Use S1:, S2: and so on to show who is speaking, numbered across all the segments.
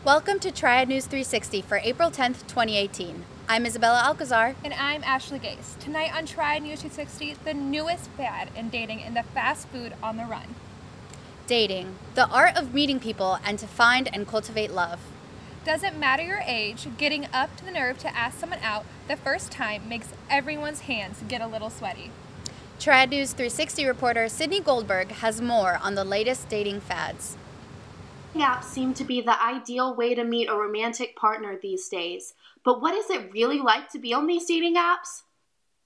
S1: Welcome to Triad News 360 for April 10th, 2018. I'm Isabella Alcazar.
S2: And I'm Ashley Gase. Tonight on Triad News 360, the newest fad in dating in the fast food on the run.
S1: Dating, the art of meeting people and to find and cultivate love.
S2: Doesn't matter your age, getting up to the nerve to ask someone out the first time makes everyone's hands get a little sweaty.
S1: Triad News 360 reporter Sydney Goldberg has more on the latest dating fads.
S3: Apps seem to be the ideal way to meet a romantic partner these days. But what is it really like to be on these dating apps?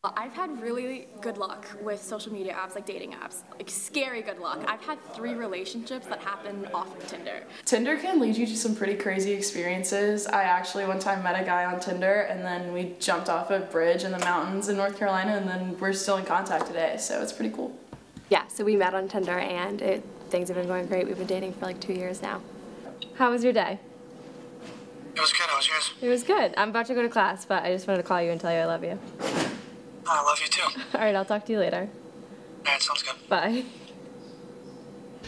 S4: I've had really good luck with social media apps like dating apps, like scary good luck. I've had 3 relationships that happened off of Tinder.
S5: Tinder can lead you to some pretty crazy experiences. I actually one time met a guy on Tinder and then we jumped off a bridge in the mountains in North Carolina and then we're still in contact today, so it's pretty cool.
S6: Yeah, so we met on Tinder and things have been going great. We've been dating for like 2 years now. How was your day?
S7: It was good. How was yours?
S6: It was good. I'm about to go to class, but I just wanted to call you and tell you I love you.
S7: I love you too.
S6: All right, I'll talk to you later.
S7: All right, sounds good.
S6: Bye.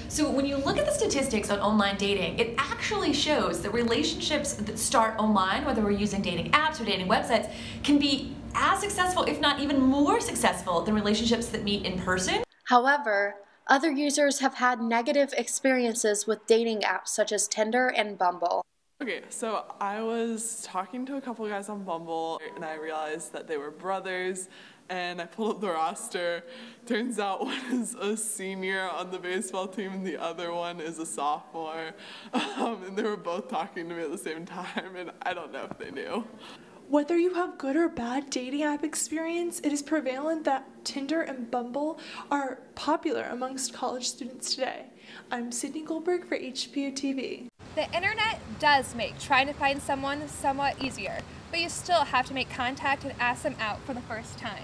S8: So when you look at the statistics on online dating, it actually shows that relationships that start online, whether we're using dating apps or dating websites, can be as successful, if not even more successful, than relationships that meet in person.
S3: However, other users have had negative experiences with dating apps such as Tinder and Bumble.
S5: Okay, so I was talking to a couple guys on Bumble and I realized that they were brothers and I pulled up the roster. Turns out one is a senior on the baseball team and the other one is a sophomore. And they were both talking to me at the same time and I don't know if they knew.
S9: Whether you have good or bad dating app experience, it is prevalent that Tinder and Bumble are popular amongst college students today. I'm Sydney Goldberg for HPU TV.
S2: The internet does make trying to find someone somewhat easier, but you still have to make contact and ask them out for the first time.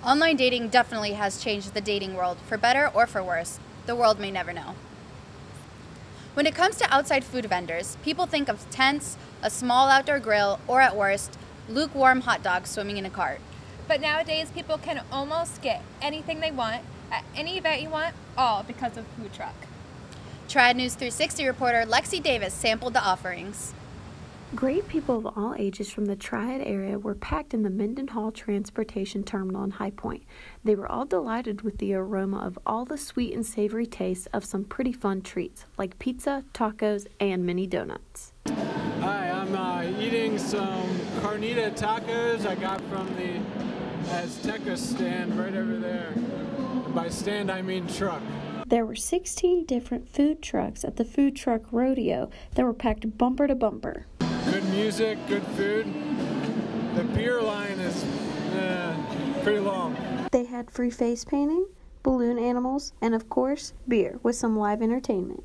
S1: Online dating definitely has changed the dating world, for better or for worse. The world may never know. When it comes to outside food vendors, people think of tents, a small outdoor grill, or at worst, lukewarm hot dogs swimming in a cart.
S2: But nowadays, people can almost get anything they want at any event you want, all because of food truck.
S1: Triad News 360 reporter Lexi Davis sampled the offerings.
S10: Great people of all ages from the Triad area were packed in the Mendenhall Transportation Terminal in High Point. They were all delighted with the aroma of all the sweet and savory tastes of some pretty fun treats, like pizza, tacos, and mini donuts.
S11: Hi, I'm eating some carnita tacos I got from the Azteca stand right over there. And by stand, I mean truck.
S10: There were 16 different food trucks at the food truck rodeo that were packed bumper to bumper.
S11: Good music, good food. The beer line is pretty long.
S10: They had free face painting, balloon animals, and of course, beer with some live entertainment.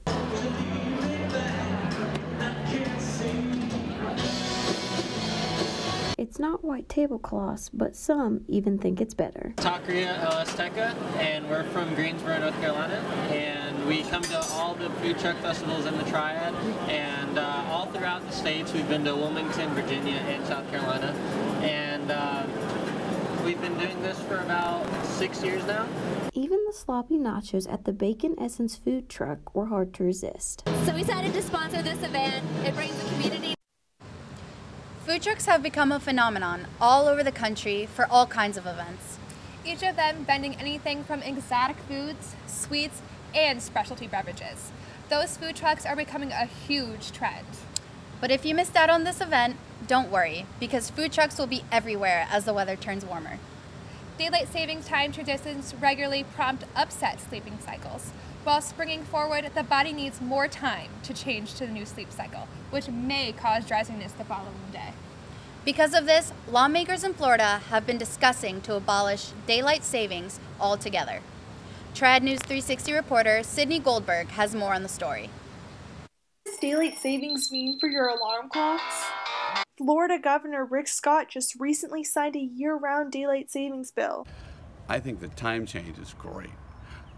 S10: It's not white tablecloths, but some even think it's better.
S12: Taqueria Azteca, and we're from Greensboro, North Carolina, and we come to all the food truck festivals in the Triad, and all throughout the states. We've been to Wilmington, Virginia, and South Carolina, and we've been doing this for about 6 years now.
S10: Even the sloppy nachos at the Bacon Essence food truck were hard to resist.
S13: So we decided to sponsor this event. It brings the community.
S1: Food trucks have become a phenomenon all over the country for all kinds of events.
S2: Each of them vending anything from exotic foods, sweets, and specialty beverages. Those food trucks are becoming a huge trend.
S1: But if you missed out on this event, don't worry, because food trucks will be everywhere as the weather turns warmer.
S2: Daylight savings time traditions regularly prompt upset sleeping cycles. While springing forward, the body needs more time to change to the new sleep cycle, which may cause drowsiness the following day.
S1: Because of this, lawmakers in Florida have been discussing to abolish daylight savings altogether. Triad News 360 reporter Sydney Goldberg has more on the story.
S9: What does daylight savings mean for your alarm clocks? Florida Governor Rick Scott just recently signed a year-round daylight savings bill.
S14: I think the time change is great.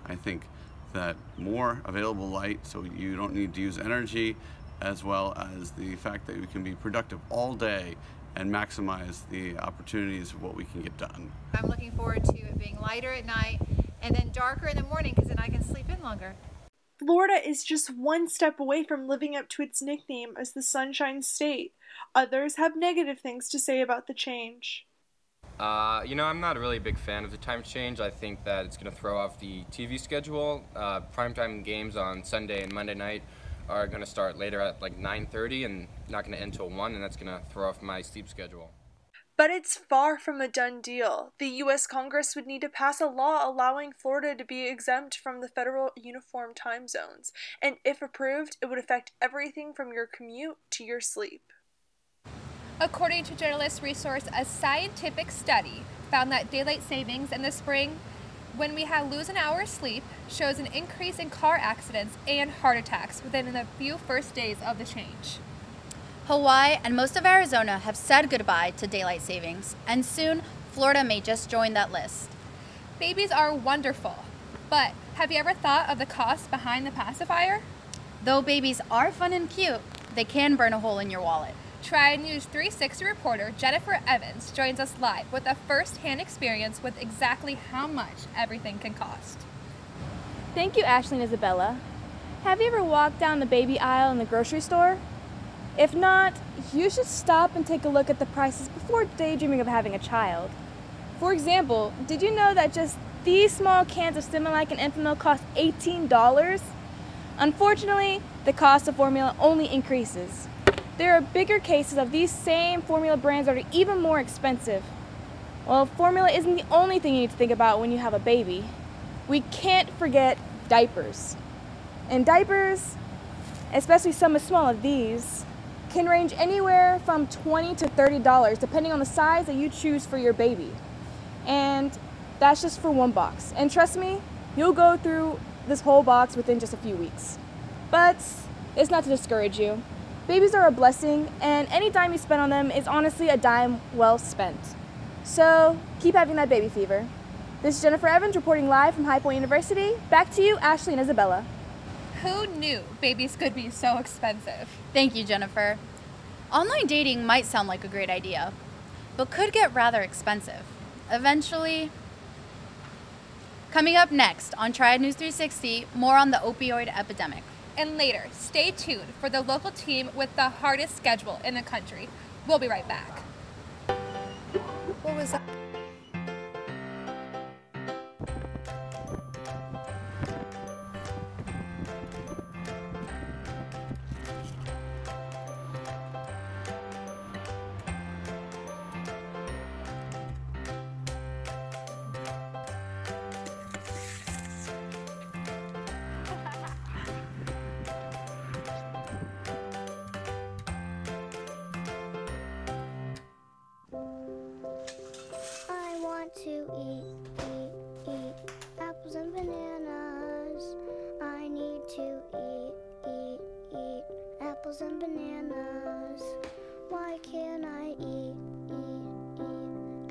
S14: I think that more available light so you don't need to use energy, as well as the fact that we can be productive all day and maximize the opportunities of what we can get done.
S15: I'm looking forward to it being lighter at night and then darker in the morning because then I can sleep in longer.
S9: Florida is just one step away from living up to its nickname as the Sunshine State. Others have negative things to say about the change.
S15: I'm not a really big fan of the time change. I think that it's going to throw off the TV schedule. Primetime games on Sunday and Monday night are going to start later at like 9:30 and not going to end till 1, and that's going to throw off my sleep schedule.
S9: But it's far from a done deal. The U.S. Congress would need to pass a law allowing Florida to be exempt from the federal uniform time zones, and if approved, it would affect everything from your commute to your sleep.
S2: According to journalist resource, a scientific study found that daylight savings in the spring, when we lose an hour of sleep, shows an increase in car accidents and heart attacks within the few first days of the change.
S1: Hawaii and most of Arizona have said goodbye to daylight savings, and soon Florida may just join that list.
S2: Babies are wonderful, but have you ever thought of the cost behind the pacifier?
S1: Though babies are fun and cute, they can burn a hole in your wallet.
S2: Triad News 360 reporter Jennifer Evans joins us live with a first-hand experience with exactly how much everything can cost.
S16: Thank you, Ashley and Isabella. Have you ever walked down the baby aisle in the grocery store? If not, you should stop and take a look at the prices before daydreaming of having a child. For example, did you know that just these small cans of Similac and infant milk cost $18? Unfortunately, the cost of formula only increases. There are bigger cases of these same formula brands that are even more expensive. Well, formula isn't the only thing you need to think about when you have a baby. We can't forget diapers. And diapers, especially some as small as these, can range anywhere from $20 to $30 depending on the size that you choose for your baby. And that's just for one box. And trust me, you'll go through this whole box within just a few weeks. But it's not to discourage you. Babies are a blessing, and any dime you spend on them is honestly a dime well spent. So keep having that baby fever. This is Jennifer Evans reporting live from High Point University. Back to you, Ashley and Isabella.
S2: Who knew babies could be so expensive?
S1: Thank you, Jennifer. Online dating might sound like a great idea, but could get rather expensive. Eventually. Coming up next on Triad News 360, more on the opioid epidemic.
S2: And later, stay tuned for the local team with the hardest schedule in the country. We'll be right back. What was that?
S17: To eat apples and bananas. I need to eat apples and bananas. Why can't I eat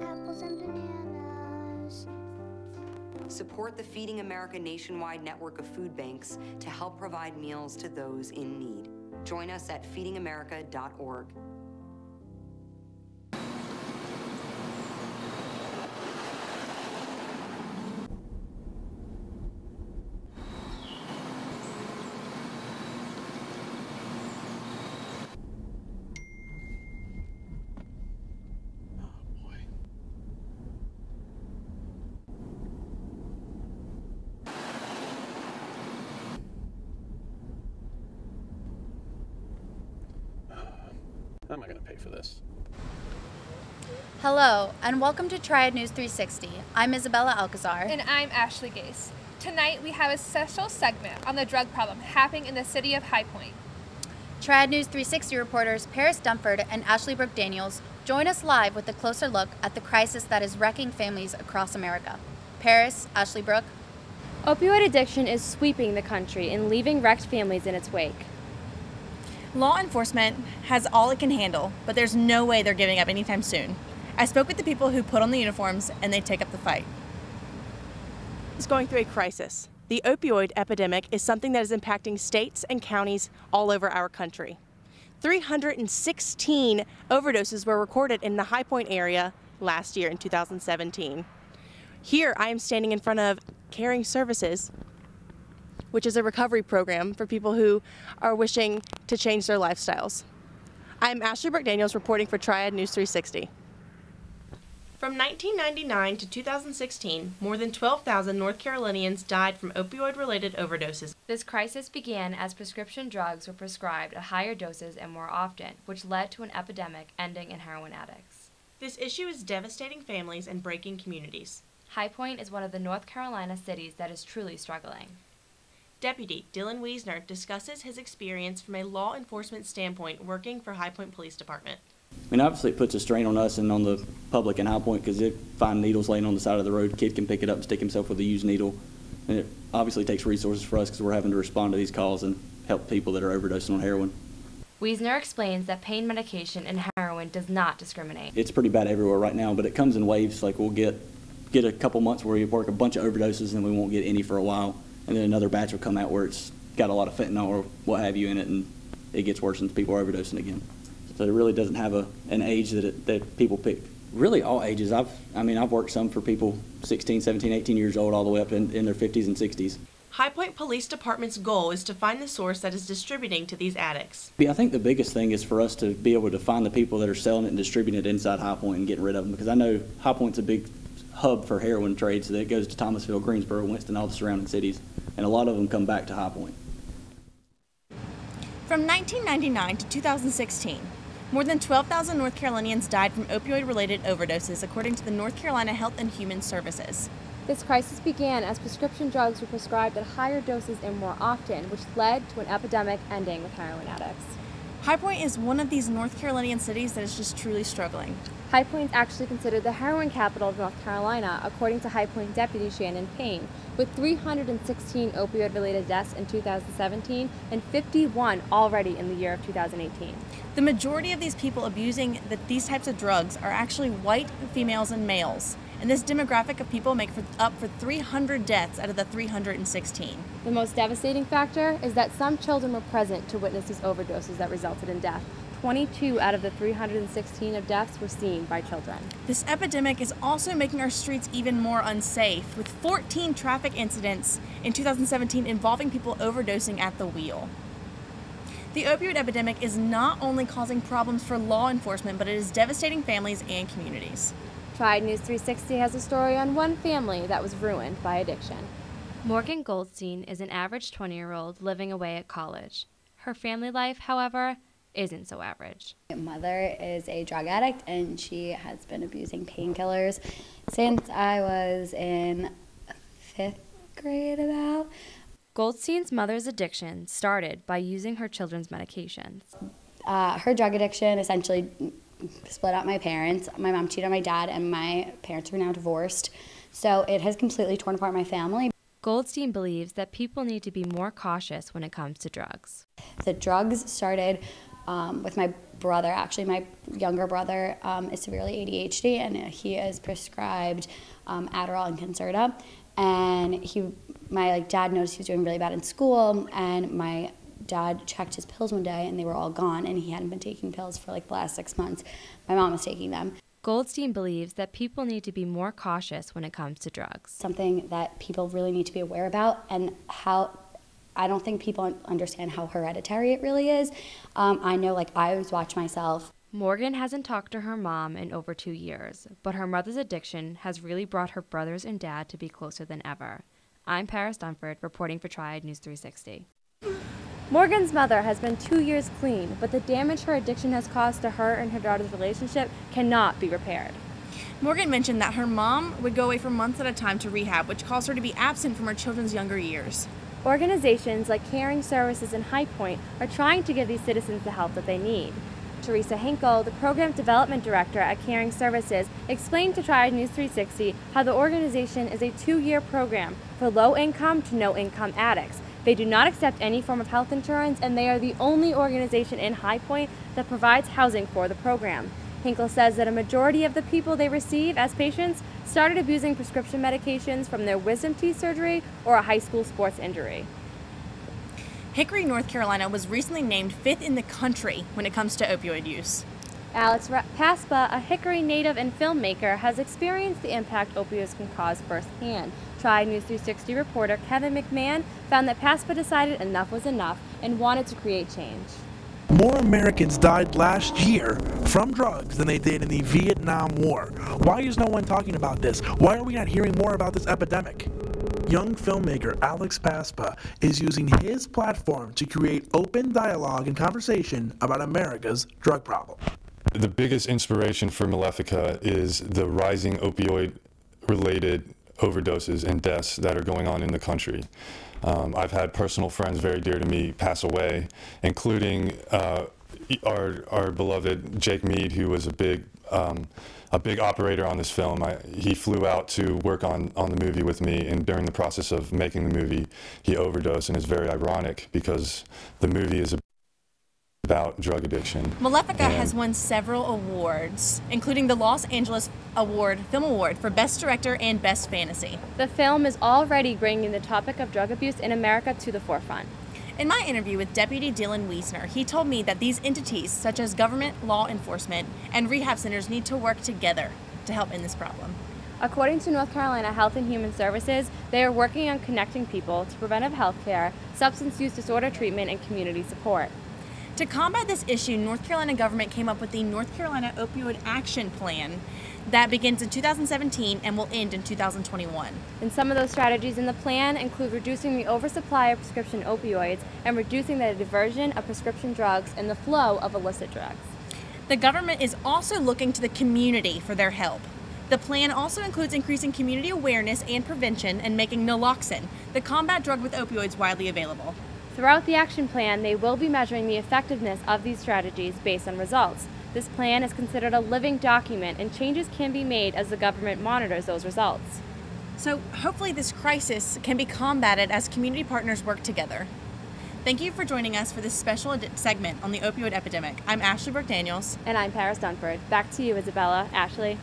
S17: apples and bananas?
S18: Support the Feeding America nationwide network of food banks to help provide meals to those in need. Join us at feedingamerica.org.
S19: How am I going to pay for this?
S1: Hello, and welcome to Triad News 360. I'm Isabella Alcazar.
S2: And I'm Ashley Gase. Tonight we have a special segment on the drug problem happening in the city of High Point.
S1: Triad News 360 reporters Paris Dunford and Ashley Brooke Daniels join us live with a closer look at the crisis that is wrecking families across America. Paris, Ashley Brooke.
S16: Opioid addiction is sweeping the country and leaving wrecked families in its wake.
S20: Law enforcement has all it can handle, but there's no way they're giving up anytime soon. I spoke with the people who put on the uniforms, and they take up the fight.
S21: It's going through a crisis. The opioid epidemic is something that is impacting states and counties all over our country. 316 overdoses were recorded in the High Point area last year in 2017. Here I am standing in front of Caring Services, which is a recovery program for people who are wishing to change their lifestyles. I'm Ashley Burke-Daniels reporting for Triad News 360. From 1999 to 2016, more than 12,000 North Carolinians died from opioid-related overdoses.
S19: This crisis began as prescription drugs were prescribed at higher doses and more often, which led to an epidemic ending in heroin addicts.
S21: This issue is devastating families and breaking communities.
S19: High Point is one of the North Carolina cities that is truly struggling.
S21: Deputy Dylan Wiesner discusses his experience from a law enforcement standpoint working for High Point Police Department.
S22: I mean, obviously it puts a strain on us and on the public in High Point because they find needles laying on the side of the road. A kid can pick it up and stick himself with a used needle. And it obviously takes resources for us because we're having to respond to these calls and help people that are overdosing on heroin.
S19: Wiesner explains that pain medication and heroin does not discriminate.
S22: It's pretty bad everywhere right now, but it comes in waves. Like we'll get a couple months where we work a bunch of overdoses and we won't get any for a while. And then another batch will come out where it's got a lot of fentanyl or what have you in it, and it gets worse and people are overdosing again. So it really doesn't have an age that people pick. Really all ages. I've worked some for people 16, 17, 18 years old all the way up in their 50s and 60s.
S21: High Point Police Department's goal is to find the source that is distributing to these addicts.
S22: I think the biggest thing is for us to be able to find the people that are selling it and distributing it inside High Point and getting rid of them, because I know High Point's a big hub for heroin trade, so that it goes to Thomasville, Greensboro, Winston, all the surrounding cities, and a lot of them come back to High Point.
S20: From 1999 to 2016, more than 12,000 North Carolinians died from opioid-related overdoses, according to the North Carolina Health and Human Services.
S16: This crisis began as prescription drugs were prescribed at higher doses and more often, which led to an epidemic ending with heroin addicts.
S20: High Point is one of these North Carolinian cities that is just truly struggling.
S16: High Point is actually considered the heroin capital of North Carolina, according to High Point Deputy Shannon Payne, with 316 opioid-related deaths in 2017 and 51 already in the year of 2018.
S20: The majority of these people abusing these types of drugs are actually white females and males, and this demographic of people make up for 300 deaths out of the 316.
S16: The most devastating factor is that some children were present to witness these overdoses that resulted in death. 22 out of the 316 of deaths were seen by children.
S20: This epidemic is also making our streets even more unsafe, with 14 traffic incidents in 2017 involving people overdosing at the wheel. The opioid epidemic is not only causing problems for law enforcement, but it is devastating families and communities.
S16: Triad News 360 has a story on one family that was ruined by addiction.
S19: Morgan Goldstein is an average 20-year-old living away at college. Her family life, however, isn't so average.
S23: My mother is a drug addict and she has been abusing painkillers since I was in 5th grade about.
S19: Goldstein's mother's addiction started by using her children's medications.
S23: Her drug addiction essentially split up my parents. My mom cheated on my dad and my parents are now divorced. So it has completely torn apart my family.
S19: Goldstein believes that people need to be more cautious when it comes to drugs.
S23: The drugs started with my brother. Actually, my younger brother is severely ADHD and he is prescribed Adderall and Concerta. And my dad noticed he was doing really bad in school, and my dad checked his pills one day and they were all gone, and he hadn't been taking pills for the last 6 months. My mom was taking them.
S19: Goldstein believes that people need to be more cautious when it comes to drugs.
S23: Something that people really need to be aware about, and how I don't think people understand how hereditary it really is. I know, I always watch myself.
S19: Morgan hasn't talked to her mom in over 2 years, but her mother's addiction has really brought her brothers and dad to be closer than ever. I'm Paris Dunford, reporting for Triad News 360.
S16: Morgan's mother has been 2 years clean, but the damage her addiction has caused to her and her daughter's relationship cannot be repaired.
S20: Morgan mentioned that her mom would go away for months at a time to rehab, which caused her to be absent from her children's younger years.
S16: Organizations like Caring Services and High Point are trying to give these citizens the help that they need. Teresa Hinkle, the Program Development Director at Caring Services, explained to Triad News 360 how the organization is a 2-year program for low-income to no-income addicts. They do not accept any form of health insurance, and they are the only organization in High Point that provides housing for the program. Hinkle says that a majority of the people they receive as patients started abusing prescription medications from their wisdom teeth surgery or a high school sports injury.
S20: Hickory, North Carolina was recently named 5th in the country when it comes to opioid use.
S16: Alex Paspa, a Hickory native and filmmaker, has experienced the impact opioids can cause firsthand. Triad News 360 reporter Kevin McMahon found that PASPA decided enough was enough and wanted to create change.
S4: More Americans died last year from drugs than they did in the Vietnam War. Why is no one talking about this? Why are we not hearing more about this epidemic? Young filmmaker Alex Paspa is using his platform to create open dialogue and conversation about America's drug problem.
S6: The biggest inspiration for Malefica is the rising opioid-related overdoses and deaths that are going on in the country. I've had personal friends very dear to me pass away, including our beloved Jake Mead, who was a big operator on this film. He flew out to work on the movie with me, and during the process of making the movie, he overdosed, and it's very ironic because the movie is about drug addiction.
S20: Malefica has won several awards, including the Los Angeles Film Award for Best Director and Best Fantasy.
S16: The film is already bringing the topic of drug abuse in America to the forefront.
S20: In my interview with Deputy Dylan Wiesner, he told me that these entities, such as government, law enforcement, and rehab centers, need to work together to help end this problem.
S16: According to North Carolina Health and Human Services, they are working on connecting people to preventive health care, substance use disorder treatment, and community support.
S20: To combat this issue, North Carolina government came up with the North Carolina Opioid Action Plan that begins in 2017 and will end in 2021.
S16: And some of those strategies in the plan include reducing the oversupply of prescription opioids and reducing the diversion of prescription drugs and the flow of illicit drugs.
S20: The government is also looking to the community for their help. The plan also includes increasing community awareness and prevention and making naloxone, the combat drug with opioids, widely available.
S16: Throughout the action plan, they will be measuring the effectiveness of these strategies based on results. This plan is considered a living document, and changes can be made as the government monitors those results.
S20: So hopefully this crisis can be combated as community partners work together. Thank you for joining us for this special segment on the opioid epidemic. I'm Ashley Burke-Daniels.
S16: And I'm Paris Dunford. Back to you, Isabella. Ashley.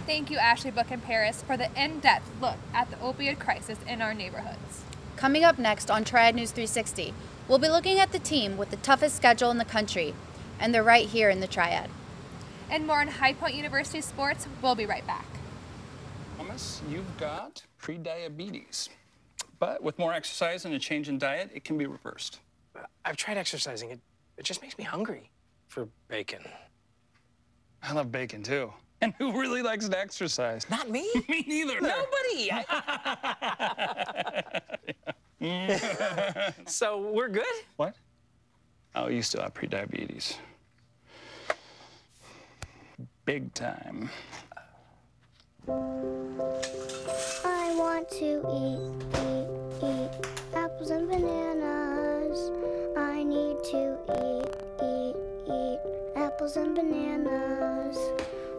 S2: Thank you, Ashley Book and Paris, for the in-depth look at the opioid crisis in our neighborhoods.
S1: Coming up next on Triad News 360, we'll be looking at the team with the toughest schedule in the country, and they're right here in the Triad.
S2: And more on High Point University sports. We'll be right back.
S7: Thomas, you've got pre-diabetes, but with more exercise and a change in diet, it can be reversed.
S24: I've tried exercising. It just makes me hungry for bacon.
S7: I love bacon, too. And who really likes to exercise?
S24: Not me.
S7: Me neither.
S24: Nobody. So we're good?
S7: What? Oh, you still have pre-diabetes. Big time.
S17: I want to eat apples and bananas. I need to eat apples and bananas.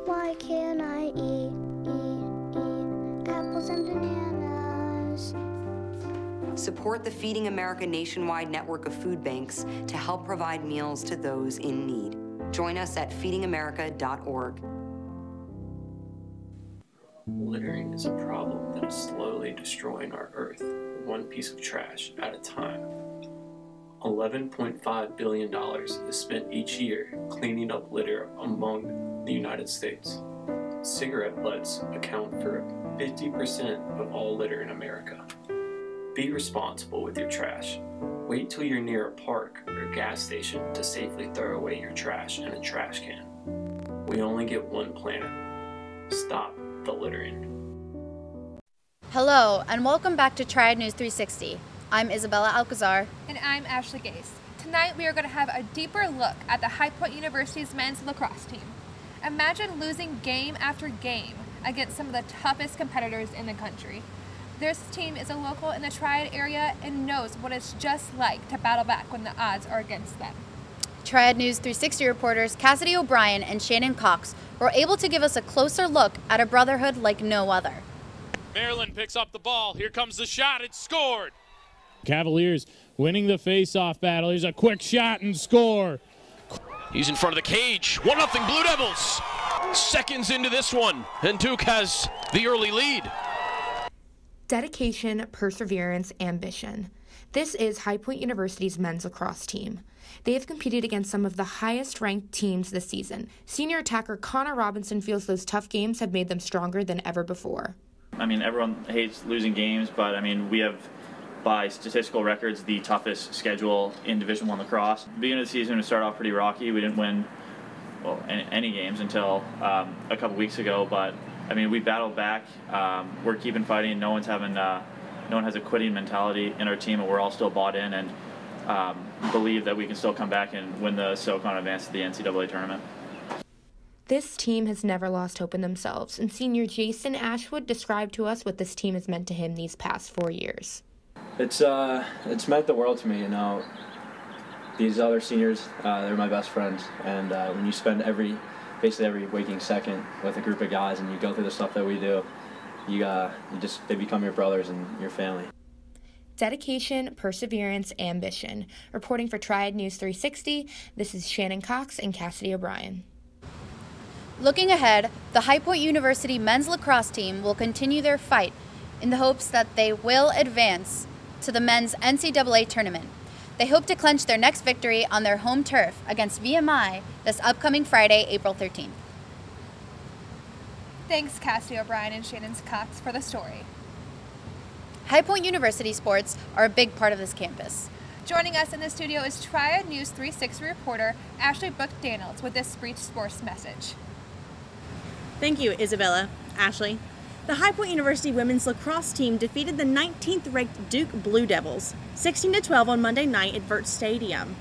S17: Why can't I eat apples and bananas?
S18: Support the Feeding America nationwide network of food banks to help provide meals to those in need. Join us at feedingamerica.org.
S25: Littering is a problem that is slowly destroying our Earth, one piece of trash at a time. $11.5 billion is spent each year cleaning up litter among the United States. Cigarette butts account for 50% of all litter in America. Be responsible with your trash. Wait till you're near a park or a gas station to safely throw away your trash in a trash can. We only get one planet. Stop the littering.
S1: Hello, and welcome back to Triad News 360. I'm Isabella Alcazar.
S2: And I'm Ashley Gase. Tonight we are going to have a deeper look at the High Point University's men's lacrosse team. Imagine losing game after game against some of the toughest competitors in the country. This team is a local in the Triad area and knows what it's just like to battle back when the odds are against them.
S1: Triad News 360 reporters Cassidy O'Brien and Shannon Cox were able to give us a closer look at a brotherhood like no other.
S26: Maryland picks up the ball. Here comes the shot. It's scored.
S27: Cavaliers winning the face-off battle. Here's a quick shot and score.
S26: He's in front of the cage. 1-0 Blue Devils. Seconds into this one, and Duke has the early lead.
S28: Dedication, perseverance, ambition. This is High Point University's men's lacrosse team. They have competed against some of the highest-ranked teams this season. Senior attacker Connor Robinson feels those tough games have made them stronger than ever before.
S3: I mean, everyone hates losing games, but I mean, we have, by statistical records, the toughest schedule in Division I lacrosse. Beginning of the season, we started off pretty rocky. We didn't win, well, any games until a couple weeks ago, but I mean, we battled back. We're keeping fighting. No one has a quitting mentality in our team, and we're all still bought in and believe that we can still come back and win the SoCon advance to the NCAA tournament.
S28: This team has never lost hope in themselves, and senior Jason Ashwood described to us what this team has meant to him these past 4 years.
S5: It's meant the world to me, you know. These other seniors, they're my best friends, and when you spend basically every waking second with a group of guys and you go through the stuff that we do, they become your brothers and your family.
S28: Dedication, perseverance, ambition. Reporting for Triad News 360, this is Shannon Cox and Cassidy O'Brien.
S1: Looking ahead, the High Point University men's lacrosse team will continue their fight in the hopes that they will advance to the men's NCAA tournament. They hope to clinch their next victory on their home turf against VMI this upcoming Friday, April 13th.
S2: Thanks, Cassidy O'Brien and Shannon Cox, for the story.
S1: High Point University sports are a big part of this campus.
S2: Joining us in the studio is Triad News 360 reporter Ashley Brooke-Daniels with this brief sports message.
S20: Thank you, Isabella. Ashley. The High Point University women's lacrosse team defeated the 19th ranked Duke Blue Devils 16-12 on Monday night at Vert Stadium.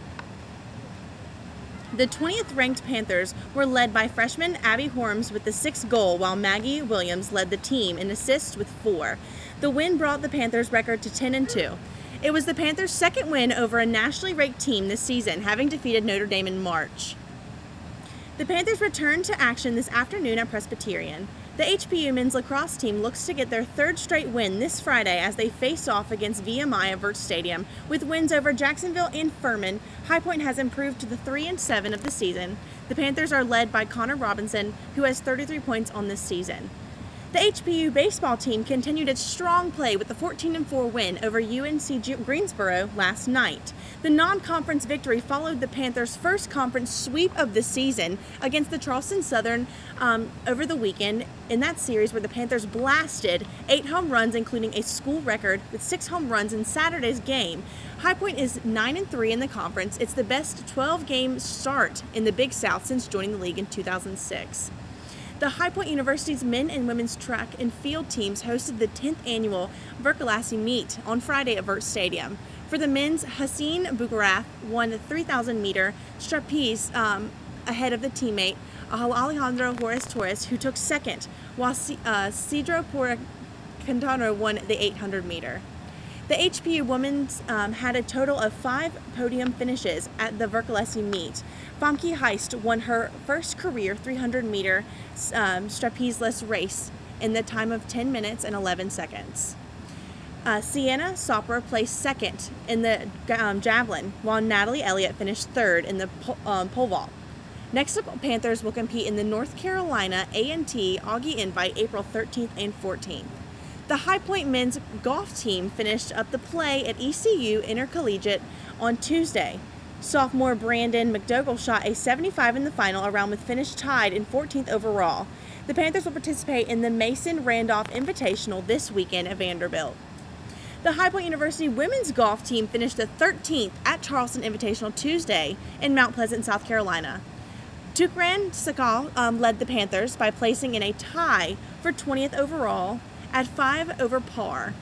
S20: The 20th ranked Panthers were led by freshman Abby Horms with the 6th goal, while Maggie Williams led the team in assists with 4. The win brought the Panthers' record to 10-2. It was the Panthers' second win over a nationally ranked team this season, having defeated Notre Dame in March. The Panthers returned to action this afternoon at Presbyterian. The HPU men's lacrosse team looks to get their 3rd straight win this Friday as they face off against VMI at Vert Stadium. With wins over Jacksonville and Furman, High Point has improved to the 3-7 of the season. The Panthers are led by Connor Robinson, who has 33 points on this season. The HPU baseball team continued its strong play with the 14-4 win over UNC Greensboro last night. The non-conference victory followed the Panthers' first conference sweep of the season against the Charleston Southern over the weekend in that series, where the Panthers blasted 8 home runs, including a school record with 6 home runs in Saturday's game. High Point is 9-3 in the conference. It's the best 12-game start in the Big South since joining the league in 2006. The High Point University's men and women's track and field teams hosted the 10th annual Verkalassi meet on Friday at Vert Stadium. For the men's, Hassan Bukharath won the 3,000-meter trapeze ahead of the teammate Alejandro Torres, who took 2nd, while Cedro Porcantano won the 800-meter. The HPU women's had a total of 5 podium finishes at the Verkalassi meet. Famke Heist won her first career 300-meter trapezeless race in the time of 10 minutes and 11 seconds. Sienna Sopra placed 2nd in the javelin, while Natalie Elliott finished 3rd in the pole vault. Next up, Panthers will compete in the North Carolina A&T Augie Invite April 13th and 14th. The High Point men's golf team finished up the play at ECU Intercollegiate on Tuesday. Sophomore Brandon McDougall shot a 75 in the final, around with finish tied in 14th overall. The Panthers will participate in the Mason Randolph Invitational this weekend at Vanderbilt. The High Point University women's golf team finished the 13th at Charleston Invitational Tuesday in Mount Pleasant, South Carolina. Tukran Sakal led the Panthers by placing in a tie for 20th overall at 5 over par.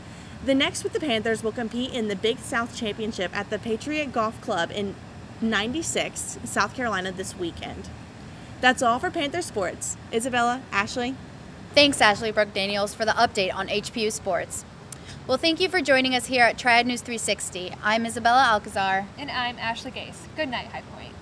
S20: The next with the Panthers will compete in the Big South Championship at the Patriot Golf Club in 96, South Carolina this weekend. That's all for Panther Sports. Isabella, Ashley.
S1: Thanks, Ashley Brooke-Daniels, for the update on HPU Sports. Well, thank you for joining us here at Triad News 360. I'm Isabella Alcazar.
S2: And I'm Ashley Gase. Good night, High Point.